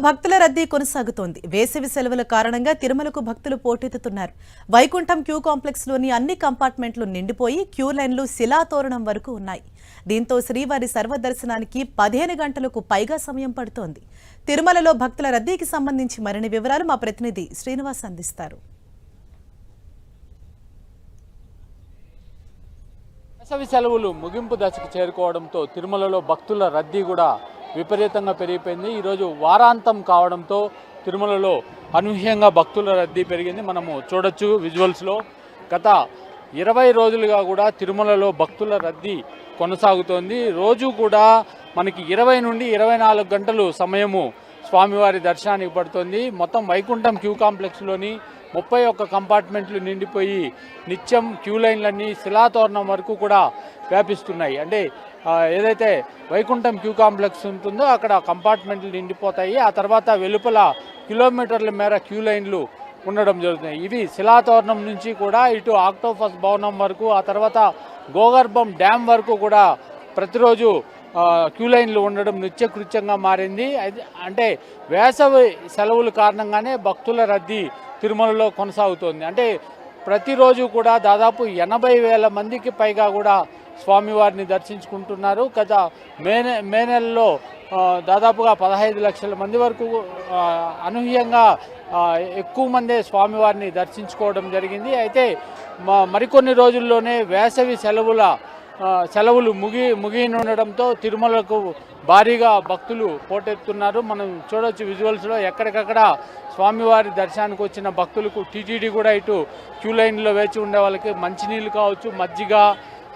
భక్తుల రద్దీ కొనసాగుతోంది. వేసవి సెలవుల కారణంగా తిరుమలకు భక్తులు పోటెత్తుతున్నారు. వైకుంఠం క్యూ కాంప్లెక్స్ లోని అన్ని కంపార్ట్మెంట్లు నిండిపోయి క్యూ లైన్లు శిలాతోరణం వరకు ఉన్నాయి. దీంతో శ్రీవారి సర్వదర్శనానికి 15 గంటలకు పైగా సమయం పడుతోంది. తిరుమలలో భక్తుల రద్దీకి సంబంధించి మరిన్ని వివరాలు మా ప్రతినిధి శ్రీనివాస్ అందిస్తారు. వేసవి సెలవులు ముగింపు దశకు చేరుకోవడంతో తిరుమలలో భక్తుల రద్దీ కూడా విపరీతంగా పెరిగిపోయింది. ఈరోజు వారాంతం కావడంతో తిరుమలలో అనూహ్యంగా భక్తుల రద్దీ పెరిగింది. మనము చూడొచ్చు విజువల్స్లో. గత 20 రోజులుగా కూడా తిరుమలలో భక్తుల రద్దీ కొనసాగుతోంది. రోజు కూడా మనకి 20 నుండి 24 గంటలు సమయము స్వామివారి దర్శనానికి పడుతుంది. మొత్తం వైకుంఠం క్యూ కాంప్లెక్స్లోని 31 కంపార్ట్మెంట్లు నిండిపోయి నిత్యం క్యూ లైన్లన్నీ శిలాతోరణం వరకు కూడా వ్యాపిస్తున్నాయి. అంటే ఏదైతే వైకుంఠం క్యూ కాంప్లెక్స్ ఉంటుందో అక్కడ కంపార్ట్మెంట్లు నిండిపోతాయి. ఆ తర్వాత వెలుపల కిలోమీటర్ల మేర క్యూ లైన్లు ఉండడం జరుగుతుంది. ఇవి శిలాతోరణం నుంచి కూడా ఇటు ఆక్టోపస్ భవనం వరకు, ఆ తర్వాత గోగర్భం డ్యామ్ వరకు కూడా ప్రతిరోజు క్యూ లైన్లు ఉండడం నిత్యకృత్యంగా మారింది. అంటే వేసవి సెలవుల కారణంగానే భక్తుల రద్దీ తిరుమలలో కొనసాగుతోంది. అంటే ప్రతిరోజు కూడా దాదాపు 80,000 మందికి పైగా కూడా స్వామివారిని దర్శించుకుంటున్నారు. గత మే నెలలో దాదాపుగా 15 లక్షల మంది వరకు అనూహ్యంగా ఎక్కువ మందే స్వామివారిని దర్శించుకోవడం జరిగింది. అయితే మరికొన్ని రోజుల్లోనే వేసవి సెలవులు ముగియనుండడంతో తిరుమలకు భారీగా భక్తులు పోటెత్తున్నారు. మనం చూడొచ్చు విజువల్స్లో. ఎక్కడికక్కడ స్వామివారి దర్శనానికి వచ్చిన భక్తులకు టీటీడీ కూడా ఇటు క్యూ లైన్లో వేచి ఉండే వాళ్ళకి మంచినీళ్ళు కావచ్చు, మజ్జిగ,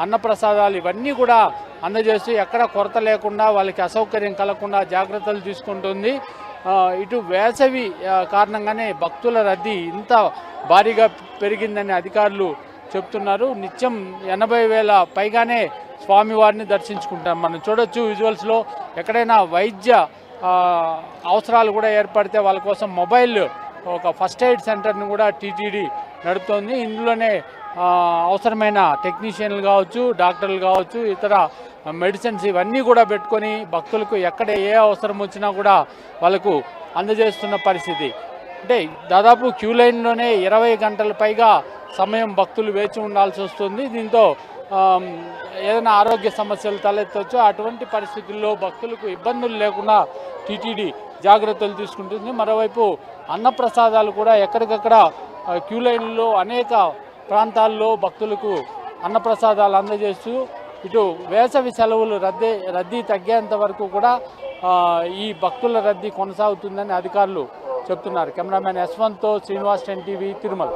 అన్నప్రసాదాలు ఇవన్నీ కూడా అందజేస్తూ ఎక్కడ కొరత లేకుండా వాళ్ళకి అసౌకర్యం కలగకుండా జాగ్రత్తలు తీసుకుంటుంది. ఇటు వేసవి కారణంగానే భక్తుల రద్దీ ఇంత భారీగా పెరిగిందని అధికారులు చెప్తున్నారు. నిత్యం 80,000 పైగానే స్వామివారిని దర్శించుకుంటాం. మనం చూడొచ్చు విజువల్స్లో. ఎక్కడైనా వైద్య అవసరాలు కూడా ఏర్పడితే వాళ్ళ కోసం మొబైల్ ఒక ఫస్ట్ ఎయిడ్ సెంటర్ని కూడా టీటీడీ నడుపుతోంది. ఇందులోనే అవసరమైన టెక్నీషియన్లు కావచ్చు, డాక్టర్లు కావచ్చు, ఇతర మెడిసిన్స్ ఇవన్నీ కూడా పెట్టుకొని భక్తులకు ఎక్కడ ఏ అవసరం వచ్చినా కూడా వాళ్ళకు అందజేస్తున్న పరిస్థితి. అంటే దాదాపు క్యూ లైన్లోనే 20 గంటల పైగా సమయం భక్తులు వేచి ఉండాల్సి వస్తుంది. దీంతో ఏదైనా ఆరోగ్య సమస్యలు తలెత్తవచ్చు. అటువంటి పరిస్థితుల్లో భక్తులకు ఇబ్బందులు లేకుండా టీటీడీ జాగ్రత్తలు తీసుకుంటుంది. మరోవైపు అన్నప్రసాదాలు కూడా ఎక్కడికక్కడ క్యూ లైన్లో అనేక ప్రాంతాల్లో భక్తులకు అన్నప్రసాదాలు అందజేస్తూ ఇటు వేసవి సెలవులు రద్దీ తగ్గేంత వరకు కూడా ఈ భక్తుల రద్దీ కొనసాగుతుందని అధికారులు చెప్తున్నారు. కెమెరామెన్ యశ్వంత్తో శ్రీనివాస్, 10 టీవీ, తిరుమల.